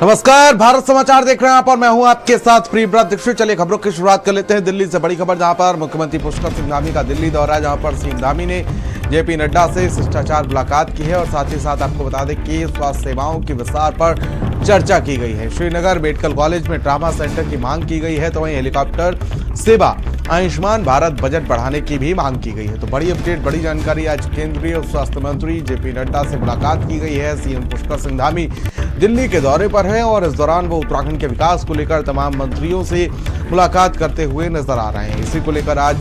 नमस्कार, भारत समाचार देख रहे हैं आप और मैं हूं आपके साथ प्रियव्रत दीक्षित। चलिए खबरों की शुरुआत कर लेते हैं दिल्ली से। बड़ी खबर जहां पर मुख्यमंत्री पुष्कर सिंह धामी का दिल्ली दौरा है, जहां पर सीएम धामी ने जेपी नड्डा से शिष्टाचार मुलाकात की है और साथ ही साथ आपको बता दें कि स्वास्थ्य सेवाओं के विस्तार पर चर्चा की गई है। श्रीनगर मेडिकल कॉलेज में ट्रामा सेंटर की मांग की गई है, तो वहीं हेलीकॉप्टर सेवा, आयुष्मान भारत बजट बढ़ाने की भी मांग की गई है। तो बड़ी अपडेट, बड़ी जानकारी। आज केंद्रीय स्वास्थ्य मंत्री जेपी नड्डा से मुलाकात की गई है। सीएम पुष्कर सिंह धामी दिल्ली के दौरे पर है और इस दौरान वो उत्तराखंड के विकास को लेकर तमाम मंत्रियों से मुलाकात करते हुए नजर आ रहे हैं। इसी को लेकर आज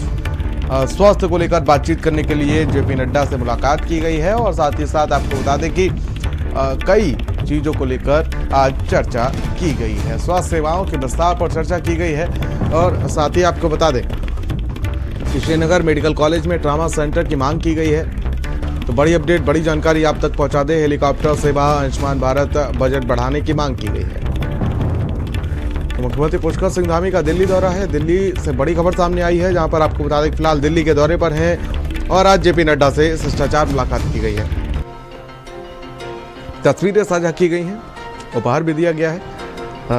स्वास्थ्य को लेकर बातचीत करने के लिए जेपी नड्डा से मुलाकात की गई है और साथ ही साथ आपको बता दें कि कई चीजों को लेकर आज चर्चा की गई है। स्वास्थ्य सेवाओं के विस्तार पर चर्चा की गई है और साथ ही आपको बता दें कि श्रीनगर मेडिकल कॉलेज में ट्रामा सेंटर की मांग की गई है। तो बड़ी अपडेट, बड़ी जानकारी आप तक पहुंचा दे। हेलीकॉप्टर सेवा, आयुष्मान भारत बजट बढ़ाने की मांग की गई है। तो मुख्यमंत्री पुष्कर सिंह धामी का दिल्ली दौरा है। दिल्ली से बड़ी खबर सामने आई है, जहां पर आपको बता दें फिलहाल दिल्ली के दौरे पर हैं और आज जेपी नड्डा से शिष्टाचार मुलाकात की गई है। तस्वीरें साझा की गई हैं, उपहार भी दिया गया है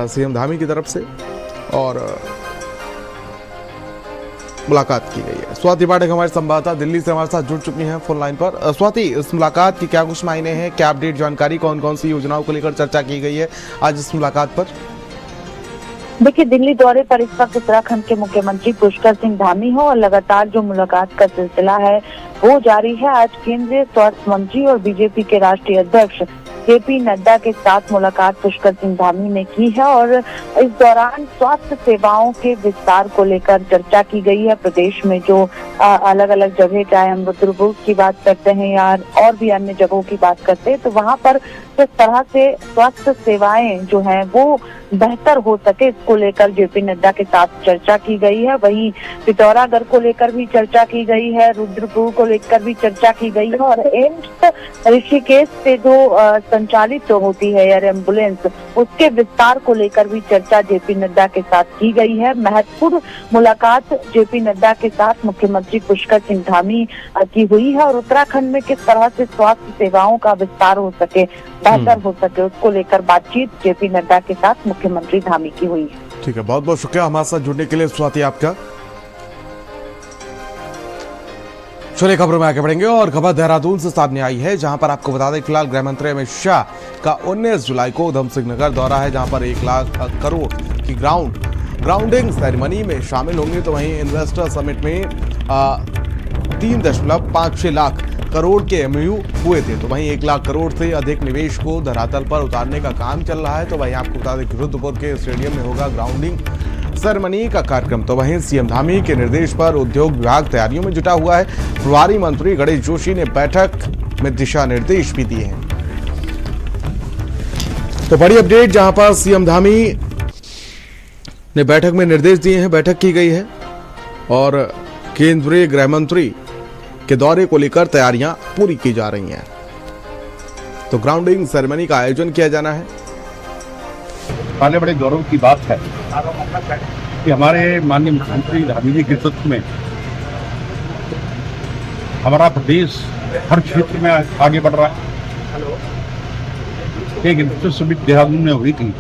सीएम धामी की तरफ से और मुलाकात की गई है। स्वाति पाठक हमारे संवाददाता दिल्ली से हमारे साथ जुड़ चुकी हैं फोन लाइन पर। स्वाति, इस मुलाकात की क्या कुछ मायने हैं, क्या अपडेट जानकारी, कौन कौन सी योजनाओं को लेकर चर्चा की गई है आज इस मुलाकात पर? देखिए, दिल्ली दौरे पर इस वक्त उत्तराखंड के मुख्यमंत्री पुष्कर सिंह धामी हो और लगातार जो मुलाकात का सिलसिला है वो जारी है। आज केंद्रीय स्वास्थ्य मंत्री और बीजेपी के राष्ट्रीय अध्यक्ष जेपी नड्डा के साथ मुलाकात पुष्कर सिंह धामी ने की है और इस दौरान स्वास्थ्य सेवाओं के विस्तार को लेकर चर्चा की गई है। प्रदेश में जो अलग अलग जगह, चाहे हम रुद्रपुर की बात करते हैं या और भी अन्य जगहों की बात करते हैं, तो वहाँ पर किस तरह से स्वास्थ्य सेवाएं जो हैं वो बेहतर हो सके, इसको लेकर जेपी नड्डा के साथ चर्चा की गई है। वहीं पिथौरागढ़ को लेकर भी चर्चा की गई है, रुद्रपुर को लेकर भी चर्चा की गई है और एम्स ऋषिकेश से जो संचालित होती है एयर एम्बुलेंस, उसके विस्तार को लेकर भी चर्चा जेपी नड्डा के साथ की गई है। महत्वपूर्ण मुलाकात जेपी नड्डा के साथ मुख्यमंत्री पुष्कर सिंह धामी की हुई है और उत्तराखंड में किस तरह से स्वास्थ्य सेवाओं का विस्तार हो सके, बेहतर हो सके, उसको लेकर बातचीत जेपी नड्डा के साथ मुख्यमंत्री धामी की हुई है। ठीक है, बहुत बहुत शुक्रिया हमारे साथ जुड़ने के लिए स्वाति आपका। चलिए खबरों में आगे बढ़ेंगे और खबर देहरादून से सामने आई है, जहां पर आपको बता दें फिलहाल गृह मंत्री अमित शाह का 19 जुलाई को उधम सिंह नगर दौरा है, जहां पर 1 लाख करोड़ की ग्राउंडिंग सेरेमनी में शामिल होंगे। तो वहीं इन्वेस्टर समिट में 3.56 लाख करोड़ के एमओयू हुए थे। तो वहीं 1 लाख करोड़ से अधिक निवेश को धरातल पर उतारने का काम चल रहा है। तो वहीं आपको बता दें कि रुद्रपुर के स्टेडियम में होगा ग्राउंडिंग सेरेमनी का कार्यक्रम। तो वहीं सीएम धामी के निर्देश पर उद्योग विभाग तैयारियों में जुटा हुआ है। प्रभारी मंत्री गणेश जोशी ने बैठक में दिशा निर्देश भी दिए हैं। तो बड़ी अपडेट, जहां पर सीएम धामी ने बैठक में निर्देश दिए हैं, बैठक की गई है और केंद्रीय गृह मंत्री के दौरे को लेकर तैयारियां पूरी की जा रही हैं। तो ग्राउंडिंग सेरेमनी का आयोजन किया जाना है। पहले बड़े गौरव की बात है कि हमारे माननीय मुख्यमंत्री धामी जी के नेतृत्व में हमारा प्रदेश हर क्षेत्र में आगे बढ़ रहा है। एक इन्वेस्टर समिट देहरादून में हुई थी,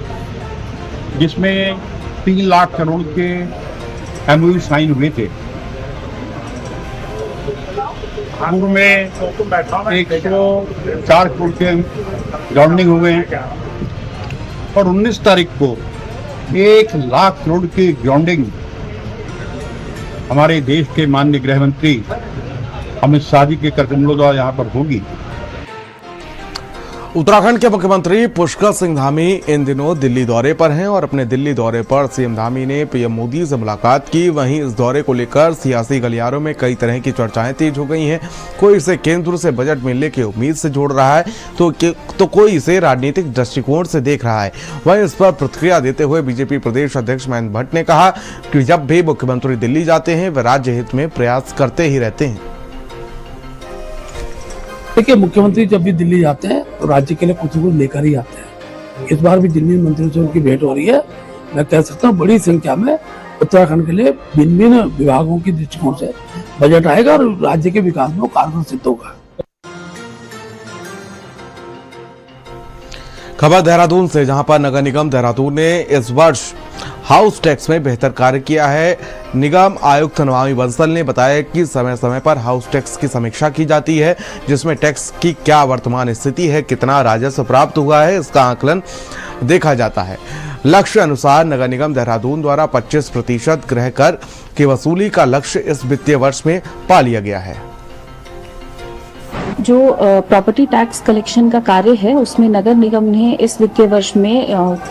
जिसमें 3 लाख करोड़ के एमओयू साइन हुए थे। पूर्व में 104 करोड़ के ग्राउंडिंग हुए हैं और 19 तारीख को 1 लाख करोड़ की ग्राउंडिंग हमारे देश के माननीय गृह मंत्री अमित शाह जी के कार्यक्रमों द्वारा यहाँ पर होगी। उत्तराखंड के मुख्यमंत्री पुष्कर सिंह धामी इन दिनों दिल्ली दौरे पर हैं और अपने दिल्ली दौरे पर सीएम धामी ने पीएम मोदी से मुलाकात की। वहीं इस दौरे को लेकर सियासी गलियारों में कई तरह की चर्चाएं तेज हो गई हैं। कोई इसे केंद्र से बजट मिलने की उम्मीद से जोड़ रहा है तो कोई इसे राजनीतिक दृष्टिकोण से देख रहा है। वहीं इस पर प्रतिक्रिया देते हुए बीजेपी प्रदेश अध्यक्ष महेंद्र भट्ट ने कहा कि जब भी मुख्यमंत्री दिल्ली जाते हैं वे राज्य हित में प्रयास करते ही रहते हैं। देखिए, मुख्यमंत्री जब भी दिल्ली जाते हैं तो राज्य के लिए कुछ न कुछ लेकर ही आते हैं। इस बार भी दिल्ली मंत्रियों से उनकी भेंट हो रही है। मैं कह सकता हूँ बड़ी संख्या में उत्तराखंड के लिए भिन्न भिन्न विभागों की दृष्टिकोण से बजट आएगा और राज्य के विकास में कारगर सिद्ध होगा। खबर देहरादून से, जहां पर नगर निगम देहरादून ने इस वर्ष हाउस टैक्स में बेहतर कार्य किया है। निगम आयुक्त नमामि बंसल ने बताया कि समय समय पर हाउस टैक्स की समीक्षा की जाती है, जिसमें टैक्स की क्या वर्तमान स्थिति है, कितना राजस्व प्राप्त हुआ है, इसका आकलन देखा जाता है। लक्ष्य अनुसार नगर निगम देहरादून द्वारा 25% गृह कर की वसूली का लक्ष्य इस वित्तीय वर्ष में पा लिया गया है। जो प्रॉपर्टी टैक्स कलेक्शन का कार्य है उसमें नगर निगम ने इस वित्तीय वर्ष में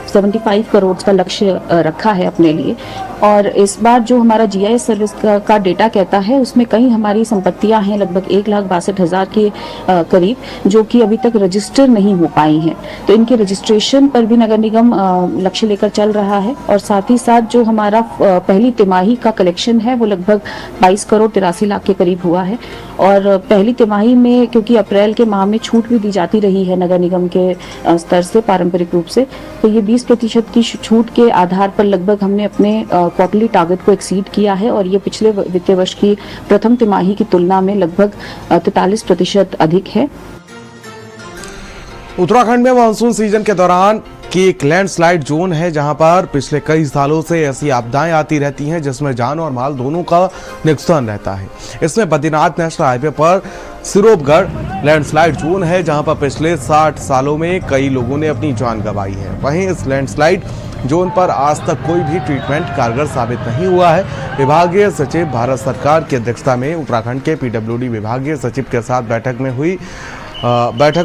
75 करोड़ का लक्ष्य रखा है अपने लिए। और इस बार जो हमारा जीआईएस सर्विस का डेटा कहता है उसमें कई हमारी संपत्तियां हैं लगभग 1,62,000 के करीब, जो कि अभी तक रजिस्टर नहीं हो पाई हैं। तो इनके रजिस्ट्रेशन पर भी नगर निगम लक्ष्य लेकर चल रहा है। और साथ ही साथ जो हमारा पहली तिमाही का कलेक्शन है वो लगभग 22 करोड़ 83 लाख के करीब हुआ है। और पहली तिमाही में क्योंकि अप्रैल के माह में छूट भी दी जाती रही है नगर निगम के स्तर से पारंपरिक रूप से, तो ये 20% की छूट के आधार पर लगभग हमने अपने क्वार्टरली टारगेट को एक्सीड किया है। और ये पिछले वित्तीय वर्ष की प्रथम तिमाही की तुलना में लगभग 43% अधिक है। उत्तराखंड में मानसून सीजन के दौरान की एक लैंडस्लाइड जोन है, जहां पर पिछले कई सालों से ऐसी आपदाएं आती रहती हैं जिसमें जान और माल दोनों का नुकसान रहता है। इसमें बद्रीनाथ नेशनल हाईवे पर सिरोपगढ़ लैंडस्लाइड जोन है, जहां पर पिछले 60 सालों में कई लोगों ने अपनी जान गंवाई है। वहीं इस लैंडस्लाइड जोन पर आज तक कोई भी ट्रीटमेंट कारगर साबित नहीं हुआ है। विभागीय सचिव भारत सरकार की अध्यक्षता में उत्तराखंड के पीडब्ल्यूडी विभागीय सचिव के साथ बैठक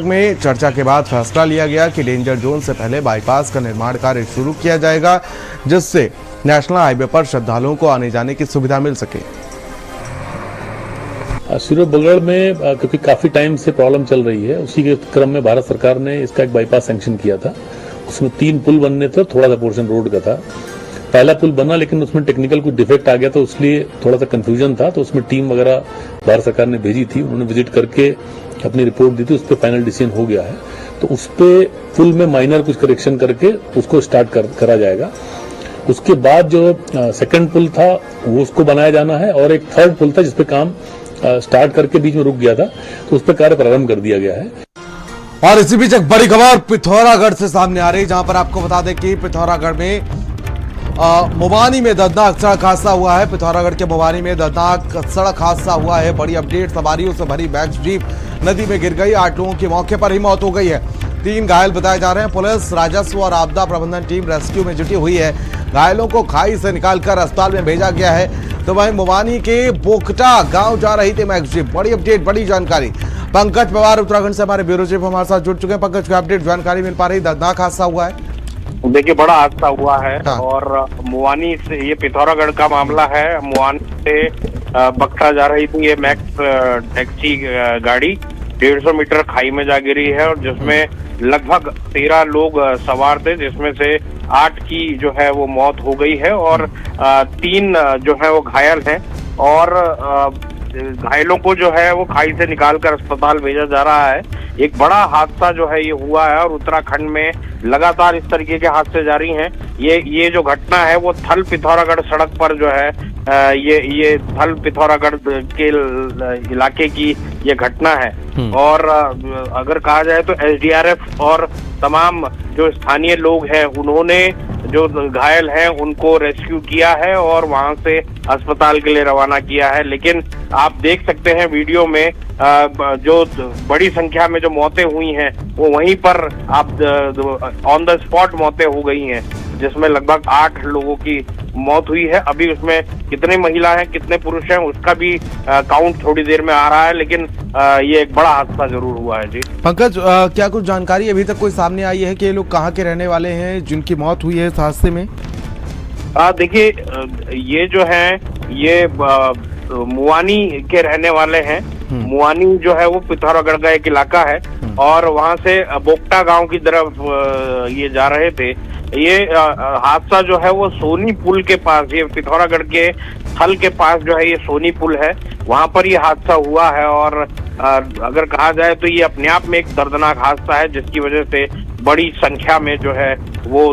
में चर्चा के बाद फैसला लिया गया कि डेंजर जोन से पहले बाईपास का निर्माण कार्य शुरू किया जाएगा, जिससे नेशनल हाईवे पर श्रद्धालुओं को आने जाने की सुविधा मिल सके। सिरोपगढ़ में क्योंकि काफी टाइम से प्रॉब्लम चल रही है, उसी के क्रम में भारत सरकार ने इसका एक बाईपास सैंक्शन किया था। उसमें 3 पुल बनने थे, थोड़ा सा पोर्शन रोड का था। पहला पुल बना लेकिन उसमें टेक्निकल कुछ डिफेक्ट आ गया था, इसलिए थोड़ा सा कंफ्यूजन था। तो उसमें टीम वगैरह भारत सरकार ने भेजी थी, उन्होंने विजिट करके अपनी रिपोर्ट दी थी, उस पर फाइनल डिसीजन हो गया है। तो उस पे पुल में माइनर कुछ करेक्शन करके उसको स्टार्ट करा जाएगा। उसके बाद जो सेकंड पुल था वो उसको बनाया जाना है, और एक थर्ड पुल था जिसपे काम स्टार्ट करके बीच में रुक गया था, तो उस पर कार्य प्रारंभ कर दिया गया है। और इसी बीच एक बड़ी खबर पिथौरागढ़ से सामने आ रही, जहां पर आपको बता दें कि पिथौरागढ़ में मुबानी में दर्दनाक सड़क हादसा हुआ है। पिथौरागढ़ के मुबानी में दर्दनाक सड़क हादसा हुआ है। बड़ी अपडेट, सवारियों से भरी मैक्स जीप नदी में गिर गई। 8 लोगों की मौके पर ही मौत हो गई है, 3 घायल बताए जा रहे हैं। पुलिस, राजस्व और आपदा प्रबंधन टीम रेस्क्यू में जुटी हुई है। घायलों को खाई से निकालकर अस्पताल में भेजा गया है। तो वहीं मुबानी के बोकटा गांव जा रही थी मैक्स जीप। बड़ी अपडेट, बड़ी जानकारी। पंकज पवार उत्तराखंड से हमारे ब्यूरो चीफ हमारे साथ जुड़ चुके हैं। पंकज, को अपडेट जानकारी मिल पा रही? दर्दनाक हादसा हुआ है। देखिए, बड़ा हादसा हुआ है। हाँ। और मुवानी से, ये पिथौरागढ़ का मामला है। मुवानी से बक्सा जा रही थी ये मैक्स टैक्सी गाड़ी, 150 मीटर खाई में जा गिरी है, और जिसमें लगभग 13 लोग सवार थे, जिसमें से 8 की जो है वो मौत हो गई है और 3 जो है वो घायल हैं। और घायलों को जो है वो खाई से निकालकर अस्पताल भेजा जा रहा है। एक बड़ा हादसा जो है ये हुआ है, और उत्तराखंड में लगातार इस तरीके के हादसे जारी हैं। ये जो घटना है वो थल पिथौरागढ़ सड़क पर जो है ये थल पिथौरागढ़ के इलाके की ये घटना है। और अगर कहा जाए तो एसडीआरएफ और तमाम जो स्थानीय लोग हैं उन्होंने जो घायल हैं उनको रेस्क्यू किया है और वहां से अस्पताल के लिए रवाना किया है। लेकिन आप देख सकते हैं वीडियो में जो बड़ी संख्या में जो मौतें हुई हैं वो वहीं पर आप ऑन द स्पॉट मौतें हो गई हैं, जिसमें लगभग 8 लोगों की मौत हुई है। अभी उसमें कितने महिला हैं कितने पुरुष हैं उसका भी काउंट थोड़ी देर में आ रहा है, लेकिन ये एक बड़ा हादसा जरूर हुआ है। जी पंकज, क्या कुछ जानकारी अभी तक कोई सामने आई है कि ये लोग कहाँ के रहने वाले हैं जिनकी मौत हुई है इस हादसे में? देखिए, ये जो है ये मुवानी के रहने वाले हैं। मुवानी जो है वो पिथौरागढ़ का एक इलाका है, और वहां से बोकटा गांव की तरफ ये जा रहे थे। ये हादसा जो है वो सोनी पुल के पास, ये पिथौरागढ़ के थल के पास जो है ये सोनी पुल है, वहां पर ये हादसा हुआ है। और अगर कहा जाए तो ये अपने आप में एक दर्दनाक हादसा है, जिसकी वजह से बड़ी संख्या में जो है वो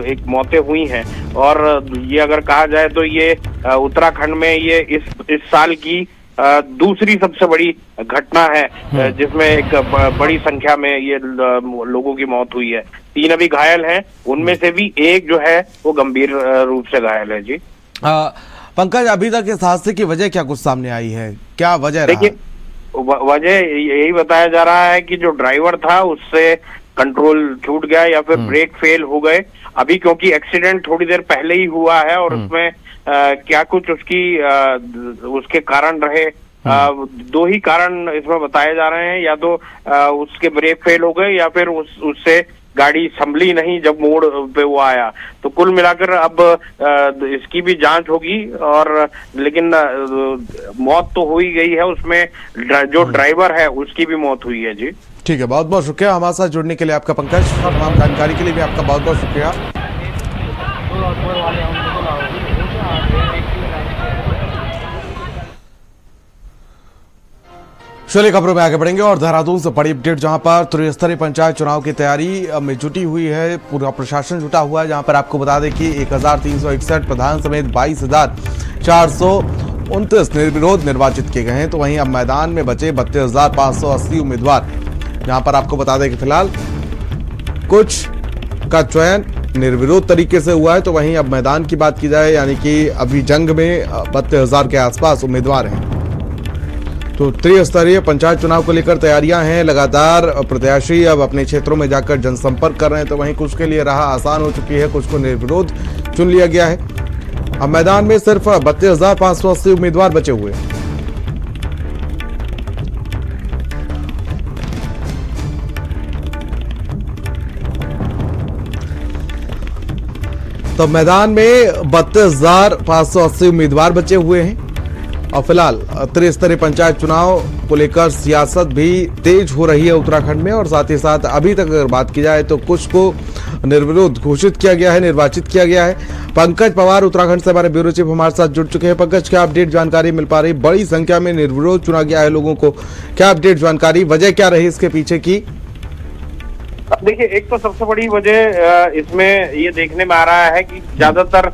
एक मौतें हुई हैं। और ये अगर कहा जाए तो ये उत्तराखंड में ये इस साल की दूसरी सबसे बड़ी घटना है जिसमें एक बड़ी संख्या में ये लोगों की मौत हुई है। 3 अभी घायल हैं, उनमें से भी एक जो है वो गंभीर रूप से घायल है जी। पंकज, अभी तक इस हादसे की वजह क्या कुछ सामने आई है, क्या वजह रहा? देखिए, वजह यही बताया जा रहा है कि जो ड्राइवर था उससे कंट्रोल छूट गया या फिर ब्रेक फेल हो गए। अभी क्योंकि एक्सीडेंट थोड़ी देर पहले ही हुआ है और उसमें क्या कुछ उसके कारण रहे, 2 ही कारण इसमें बताए जा रहे हैं। या तो उसके ब्रेक फेल हो गए या फिर उससे गाड़ी संभली नहीं जब मोड़ पे वो आया। तो कुल मिलाकर अब इसकी भी जांच होगी और लेकिन मौत तो हो ही गई है, उसमें जो ड्राइवर है उसकी भी मौत हुई है जी। ठीक है, बहुत बहुत शुक्रिया हमारे साथ जुड़ने के लिए आपका पंकज। तमाम जानकारी के लिए भी आपका बहुत बहुत शुक्रिया। चलिए खबरों में आगे बढ़ेंगे और देहरादून से बड़ी अपडेट, जहां पर त्रिस्तरीय पंचायत चुनाव की तैयारी में जुटी हुई है, पूरा प्रशासन जुटा हुआ है। जहां पर आपको बता दें कि 1361 प्रधान समेत 22,429 निर्विरोध निर्वाचित किए गए हैं। तो वहीं अब मैदान में बचे 32,580 उम्मीदवार, जहां पर आपको बता दें कि फिलहाल कुछ का चयन निर्विरोध तरीके से हुआ है। तो वहीं अब मैदान की बात की जाए, यानी कि अभी जंग में 32,000 के आसपास उम्मीदवार हैं। तो त्रिस्तरीय पंचायत चुनाव को लेकर तैयारियां हैं, लगातार प्रत्याशी अब अपने क्षेत्रों में जाकर जनसंपर्क कर रहे हैं। तो वहीं कुछ के लिए राह आसान हो चुकी है, कुछ को निर्विरोध चुन लिया गया है। अब मैदान में सिर्फ 32,580 उम्मीदवार बचे हुए हैं। तो मैदान में 32,580 उम्मीदवार बचे हुए हैं और फिलहाल त्रिस्तरीय पंचायत चुनाव को लेकर सियासत भी तेज हो रही है उत्तराखंड में। और साथ ही साथ अभी तक अगर बात की जाए तो कुछ को निर्विरोध घोषित किया गया है, निर्वाचित किया गया है। पंकज पवार उत्तराखंड से हमारे ब्यूरो चीफ हमारे साथ जुड़ चुके हैं। पंकज, क्या अपडेट जानकारी मिल पा रही? बड़ी संख्या में निर्विरोध चुना गया है लोगों को, क्या अपडेट जानकारी, वजह क्या रही इसके पीछे की? देखिए, एक तो सबसे बड़ी वजह इसमें ये देखने में आ रहा है कि ज्यादातर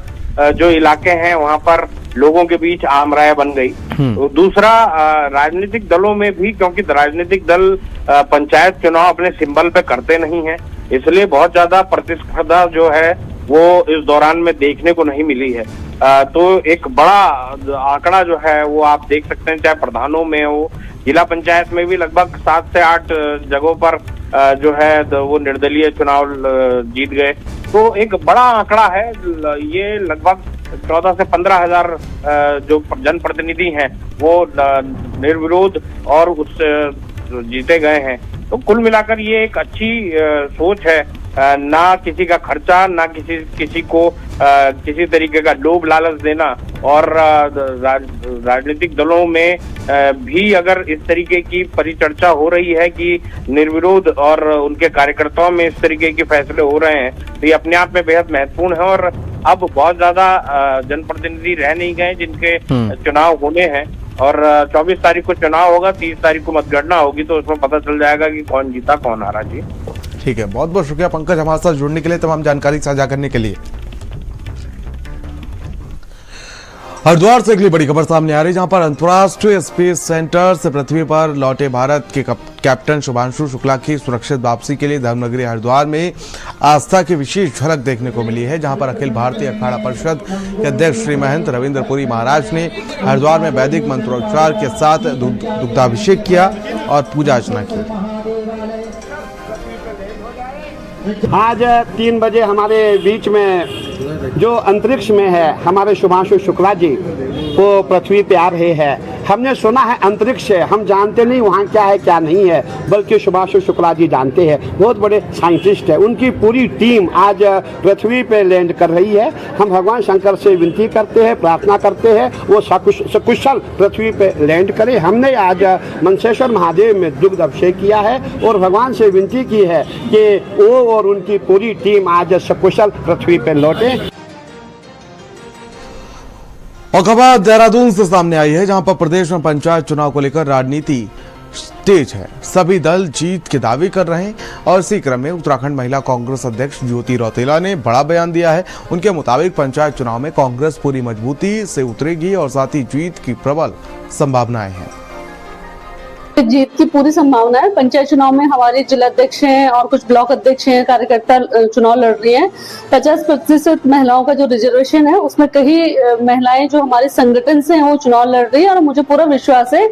जो इलाके हैं वहां पर लोगों के बीच आम राय बन गई। तो दूसरा, राजनीतिक दलों में भी, क्योंकि राजनीतिक दल पंचायत चुनाव अपने सिंबल पे करते नहीं है, इसलिए बहुत ज्यादा प्रतिस्पर्धा जो है वो इस दौरान में देखने को नहीं मिली है। तो एक बड़ा आंकड़ा जो है वो आप देख सकते हैं, चाहे प्रधानों में हो, जिला पंचायत में भी लगभग 7 से 8 जगहों पर जो है वो निर्दलीय चुनाव जीत गए। तो एक बड़ा आंकड़ा है ये, लगभग 14 से 15,000 जो जनप्रतिनिधि हैं वो निर्विरोध और उससे जीते गए हैं। तो कुल मिलाकर ये एक अच्छी सोच है, ना किसी का खर्चा, ना किसी को किसी तरीके का लोभ लालच देना। और राजनीतिक दलों में भी अगर इस तरीके की परिचर्चा हो रही है कि निर्विरोध और उनके कार्यकर्ताओं में इस तरीके के फैसले हो रहे हैं, तो ये अपने आप में बेहद महत्वपूर्ण है। और अब बहुत ज्यादा जनप्रतिनिधि रह नहीं गए जिनके चुनाव होने हैं, और 24 तारीख को चुनाव होगा, 30 तारीख को मतगणना होगी, तो उसमें पता चल जाएगा कि कौन जीता कौन हारा जी। ठीक है, बहुत बहुत शुक्रिया पंकज हमारे साथ जुड़ने के लिए, तमाम जानकारी साझा करने के लिए। हरिद्वार से अगली बड़ी खबर सामने आ रही है, जहां पर अंतर्राष्ट्रीय स्पेस सेंटर से पृथ्वी पर लौटे भारत के कैप्टन शुभांशु शुक्ला की सुरक्षित वापसी के लिए धर्मनगरी हरिद्वार में आस्था की विशेष झलक देखने को मिली है। जहां पर अखिल भारतीय अखाड़ा परिषद के अध्यक्ष श्री महंत रविंद्र पुरी महाराज ने हरिद्वार में वैदिक मंत्रोच्चार के साथ दुग्धाभिषेक किया और पूजा अर्चना की। आज 3 बजे हमारे बीच में जो अंतरिक्ष में है हमारे शुभांशु शुक्ला जी वो पृथ्वी पे आ रहे हैं। हमने सुना है अंतरिक्ष है, हम जानते नहीं वहाँ क्या है क्या नहीं है, बल्कि शुभांशु शुक्ला जी जानते हैं, बहुत बड़े साइंटिस्ट है। उनकी पूरी टीम आज पृथ्वी पे लैंड कर रही है। हम भगवान शंकर से विनती करते हैं, प्रार्थना करते हैं वो सकुशल पृथ्वी पे लैंड करें। हमने आज मंसेश्वर महादेव में दुग्ध अभिषेक किया है और भगवान से विनती की है कि वो और उनकी पूरी टीम आज सकुशल पृथ्वी पे लौटे। और खबर देहरादून से सामने आई है, जहां पर प्रदेश में पंचायत चुनाव को लेकर राजनीति तेज है। सभी दल जीत के दावे कर रहे हैं और इसी क्रम में उत्तराखंड महिला कांग्रेस अध्यक्ष ज्योति रौतेला ने बड़ा बयान दिया है। उनके मुताबिक पंचायत चुनाव में कांग्रेस पूरी मजबूती से उतरेगी और साथ ही जीत की प्रबल संभावनाएं हैं। जीत की पूरी संभावना है। पंचायत चुनाव में हमारे जिला अध्यक्ष हैं और कुछ ब्लॉक अध्यक्ष हैं, कार्यकर्ता चुनाव लड़ रही हैं। 50% महिलाओं का जो रिजर्वेशन है उसमें कई महिलाएं जो हमारे संगठन से हैं वो चुनाव लड़ रही है और मुझे पूरा विश्वास है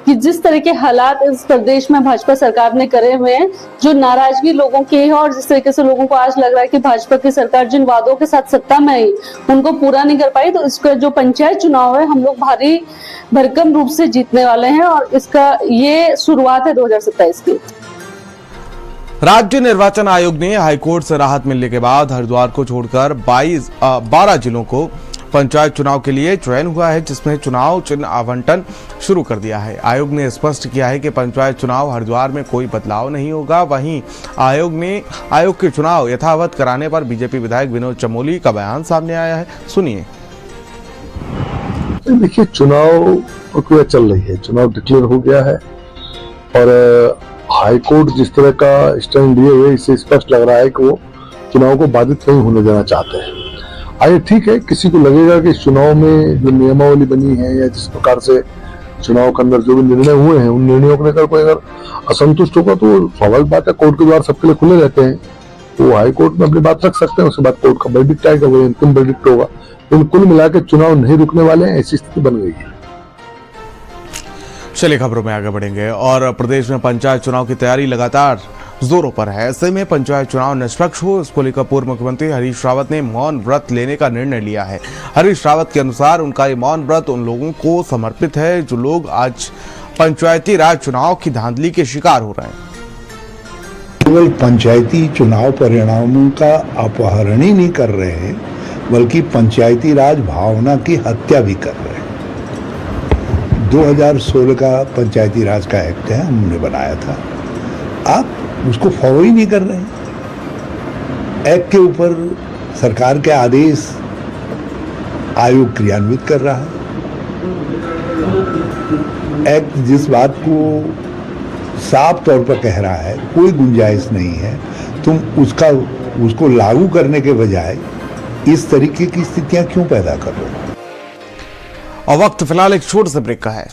कि जिस तरह के हालात इस प्रदेश में भाजपा सरकार ने करे हुए हैं, जो नाराजगी लोगों की है और जिस तरीके से लोगों को आज लग रहा है कि भाजपा की सरकार जिन वादों के साथ सत्ता में आई उनको पूरा नहीं कर पाई, तो इसका जो पंचायत चुनाव है हम लोग भारी भरकम रूप से जीतने वाले हैं और इसका ये शुरुआत है 2027 की। राज्य निर्वाचन आयोग ने हाईकोर्ट से राहत मिलने के बाद हरिद्वार को छोड़कर 12 जिलों को पंचायत चुनाव के लिए चयन हुआ है, जिसमें चुनाव चिन्ह आवंटन शुरू कर दिया है। आयोग ने स्पष्ट किया है कि पंचायत चुनाव हरिद्वार में कोई बदलाव नहीं होगा। वहीं आयोग के चुनाव यथावत कराने पर बीजेपी विधायक विनोद चमोली का बयान सामने आया है। सुनिए। देखिए, चुनाव प्रक्रिया चल रही है, चुनाव डिक्लेयर हो गया है और हाईकोर्ट जिस तरह का स्टैंड लिए हुए इससे स्पष्ट लग रहा है कि वो चुनाव को बाधित नहीं होने देना चाहते हैं। आइए, ठीक है, किसी को लगेगा कि चुनाव में जो नियमावली बनी है या जिस प्रकार से चुनाव के अंदर जो भी निर्णय हुए हैं उन निर्णयों को लेकर कोई अगर असंतुष्ट होगा तो स्वाभाविक बात है, कोर्ट के द्वार सबके लिए खुले रहते हैं, तो हाईकोर्ट में अपनी बात रख सकते हैं। उसके बाद कोर्ट का वर्डिक्ट आएगा, वो अंतिम वर्डिक्ट होगा। तो कुल मिलाकर चुनाव नहीं रुकने वाले हैं, ऐसी स्थिति बन गई है। चलिए खबरों में आगे बढ़ेंगे और प्रदेश में पंचायत चुनाव की तैयारी लगातार जोरों पर है। ऐसे में पंचायत चुनाव निष्पक्ष हो, इसको लेकर पूर्व मुख्यमंत्री हरीश रावत ने मौन व्रत लेने का निर्णय लिया है। हरीश रावत के अनुसार उनका ये मौन व्रत उन लोगों को समर्पित है जो लोग आज पंचायती राज चुनाव की धांधली के शिकार हो रहे हैं। केवल पंचायती चुनाव परिणामों का अपहरण ही नहीं कर रहे हैं, बल्कि पंचायती राज भावना की हत्या भी कर रहे हैं। 2016 का पंचायती राज का एक्ट है, हमने बनाया था, आप उसको फॉलो ही नहीं कर रहे हैं। एक्ट के ऊपर सरकार के आदेश आयोग क्रियान्वित कर रहा है। एक्ट जिस बात को साफ तौर पर कह रहा है कोई गुंजाइश नहीं है, तुम उसको लागू करने के बजाय इस तरीके की स्थितियां क्यों पैदा कर रहे हो? और वक्त फिलहाल एक छोटे से ब्रेक का है।